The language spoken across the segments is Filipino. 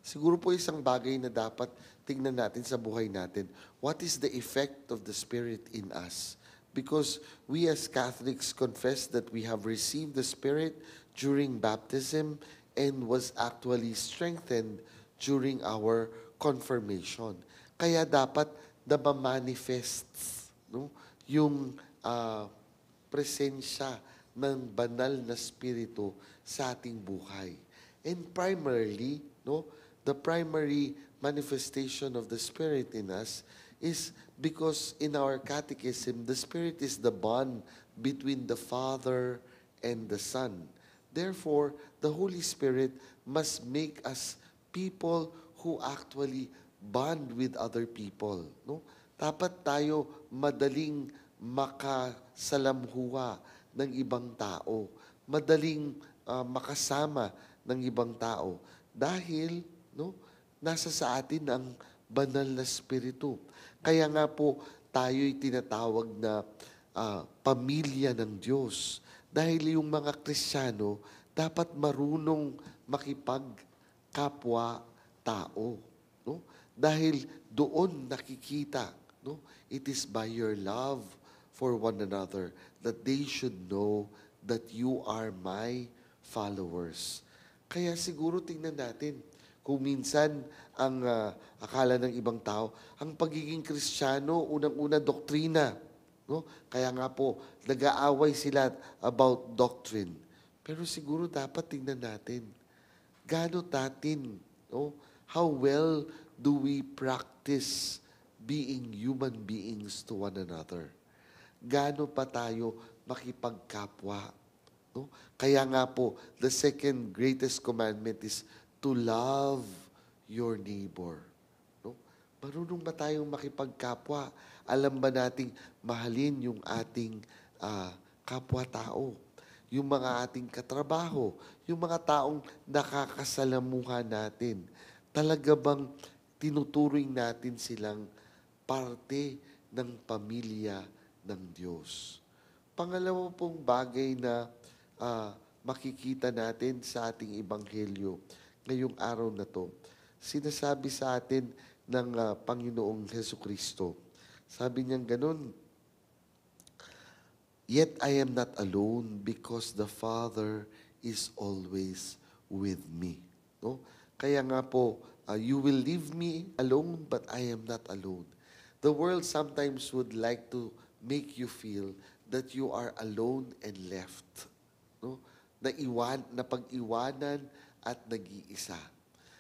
siguro po isang bagay na dapat tingnan natin sa buhay natin. What is the effect of the Spirit in us? Because we as Catholics confess that we have received the Spirit during baptism and was actually strengthened during our confirmation. Kaya dapat na ma-manifests, no? Yung presensya ng banal na spirito sa ating buhay. And primarily, no, the primary manifestation of the Spirit in us is because in our catechism, the Spirit is the bond between the Father and the Son. Therefore, the Holy Spirit must make us people who actually bond with other people. No? Dapat tayo madaling makasalamhuha ng ibang tao, madaling makasama ng ibang tao dahil nasa sa atin ang banal na spirito. Kaya nga po tayo'y tinatawag na pamilya ng Diyos dahil yung mga Kristiyano dapat marunong makipagkapwa-tao. No? Dahil doon nakikita, no? It is by your love for one another that they should know that you are my followers. Kaya siguro tingnan natin kung minsan ang akala ng ibang tao, ang pagiging Kristiyano, unang-una doktrina. No? Kaya nga po, nag-aaway sila about doctrine. Pero siguro dapat tingnan natin, gaano natin, no? How well do we practice being human beings to one another? Gaano pa tayo makipagkapwa? No? Kaya nga po, the second greatest commandment is to love your neighbor. No? Marunong ba tayong makipagkapwa? Alam ba nating mahalin yung ating kapwa-tao? Yung mga ating katrabaho? Yung mga taong nakakasalamuha natin? Talaga bang tinuturing natin silang parte ng pamilya ng Diyos? Pangalawa pong bagay na makikita natin sa ating ebanghelyo ngayong araw na to, sinasabi sa atin ng Panginoong Hesukristo. Sabi niya ganun, "Yet I am not alone because the Father is always with me." No? Kaya nga po, you will leave me alone, but I am not alone. The world sometimes would like to make you feel that you are alone and left. No? Na pag-iwanan at nag-iisa.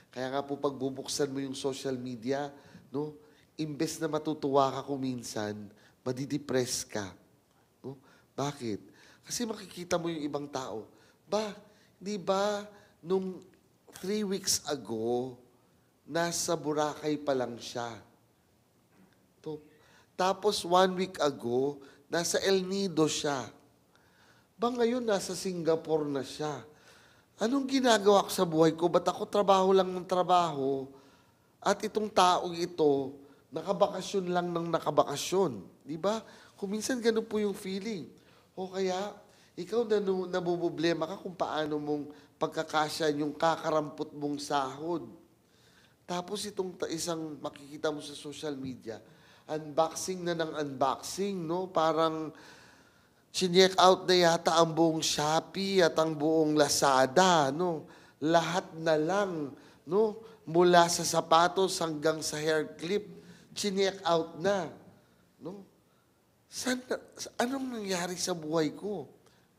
Kaya nga po pag bubuksan mo yung social media, no, imbes na matutuwa ka kung minsan, madidepress ka. No? Bakit? Kasi makikita mo yung ibang tao. Di ba, nung 3 weeks ago, nasa Boracay pa lang siya. Tapos 1 week ago, nasa El Nido siya. Ngayon nasa Singapore na siya. Anong ginagawa ko sa buhay ko? Ba't ako trabaho lang ng trabaho? At itong taong ito, nakabakasyon lang ng nakabakasyon. Di ba? Kung minsan ganun po yung feeling. O kaya, ikaw nabublema ka kung paano mong pagkakasya yung kakarampot mong sahod. Tapos itong isang makikita mo sa social media, unboxing na ng unboxing, no? Parang chineck out na yata ang buong Shopee at ang buong Lazada, no? Lahat na lang, no? Mula sa sapatos hanggang sa hair clip, chineck out na, no? Anong nangyari sa buhay ko?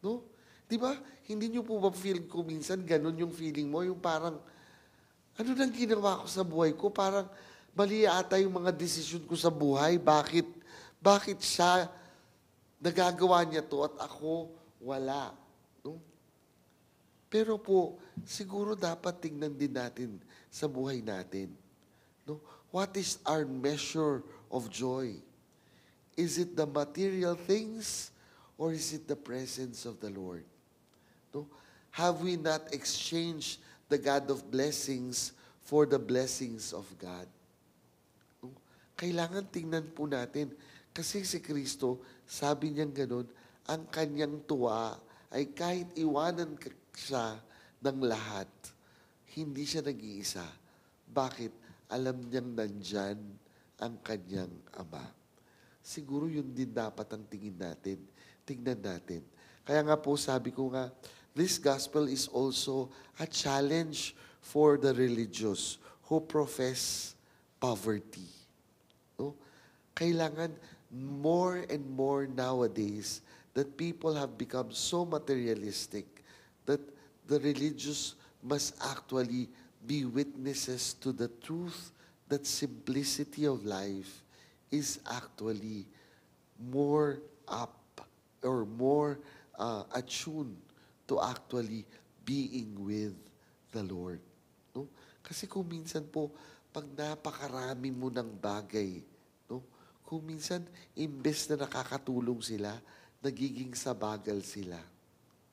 No? Di ba? Hindi nyo po ba feel ko minsan ganun yung feeling mo? Yung parang, ano nang ginawa ko sa buhay ko? Parang mali ata yung mga desisyon ko sa buhay. Bakit siya nagagawa niya to at ako wala? No? Pero po, siguro dapat tingnan din natin sa buhay natin. No? What is our measure of joy? Is it the material things or is it the presence of the Lord? No? Have we not exchanged the God of blessings for the blessings of God? No? Kailangan tingnan po natin. Kasi si Kristo, sabi niyang ganun, ang kanyang tuwa ay kahit iwanan siya ng lahat, hindi siya nag-iisa. Bakit? Alam niyang nandyan ang kanyang ama. Siguro yun din dapat ang tingnan natin. Kaya nga po sabi ko nga, this gospel is also a challenge for the religious who profess poverty. No? Kailangan more and more nowadays that people have become so materialistic that the religious must actually be witnesses to the truth that simplicity of life is actually more up or more attuned to actually being with the Lord. No? Kasi kung minsan po, pag napakarami mo ng bagay, no? Kung minsan, imbes na nakakatulong sila, nagiging sabagal sila.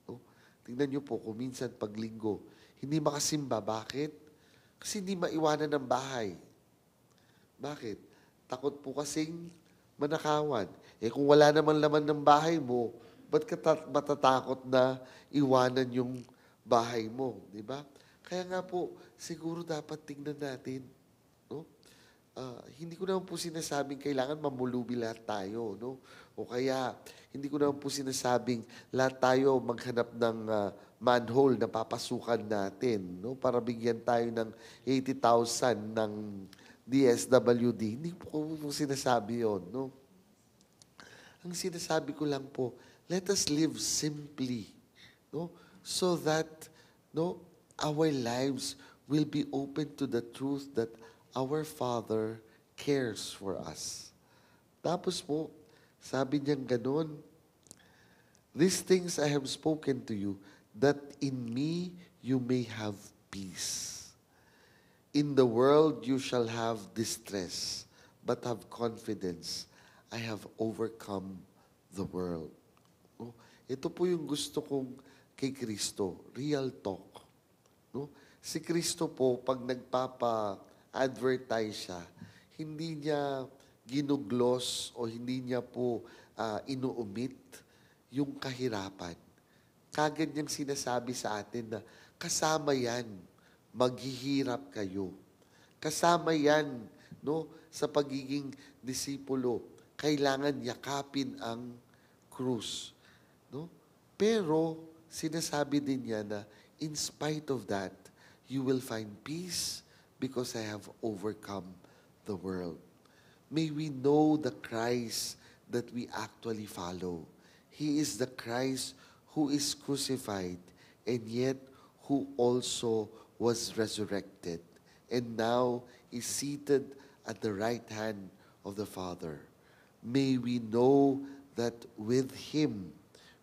No? Tingnan niyo po, kung minsan paglinggo, hindi makasimba. Bakit? Kasi hindi maiwanan ng bahay. Bakit? Takot po kasing manakawan. Eh kung wala naman laman ng bahay mo, ba't ka matatakot na iwanan yung bahay mo? Di ba? Kaya nga po, siguro dapat tingnan natin. No? Hindi ko naman po sinasabing kailangan mamulubi lahat tayo. No? O kaya, hindi ko naman po sinasabing lahat tayo maghanap ng manhole na papasukan natin. No? Para bigyan tayo ng 80,000 ng DSWD. Hindi po sinasabi yon, no? Ang sinasabi ko lang po, let us live simply, no? So that, no, our lives will be open to the truth that our Father cares for us. Tapos po, sabi niyang ganun, these things I have spoken to you, that in me you may have peace. In the world you shall have distress, but have confidence. I have overcome the world. No? Ito po yung gusto kong kay Kristo, real talk. No? Si Kristo po, pag nagpapa-advertise siya, hindi niya ginuglos o hindi niya po inuumit yung kahirapan. Kagad niyang sinasabi sa atin na kasama yan, maghihirap kayo. Kasama yan, no, sa pagiging disipulo. Kailangan yakapin ang krus. No? Pero, sinasabi din niya na, in spite of that, you will find peace because I have overcome the world. May we know the Christ that we actually follow. He is the Christ who is crucified and yet who also was resurrected and now is seated at the right hand of the Father. May we know that with Him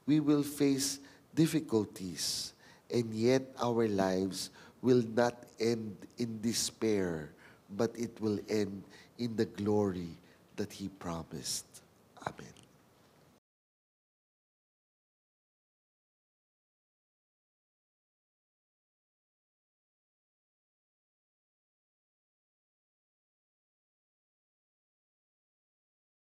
we will face difficulties and yet our lives will not end in despair, but it will end in the glory that He promised. Amen.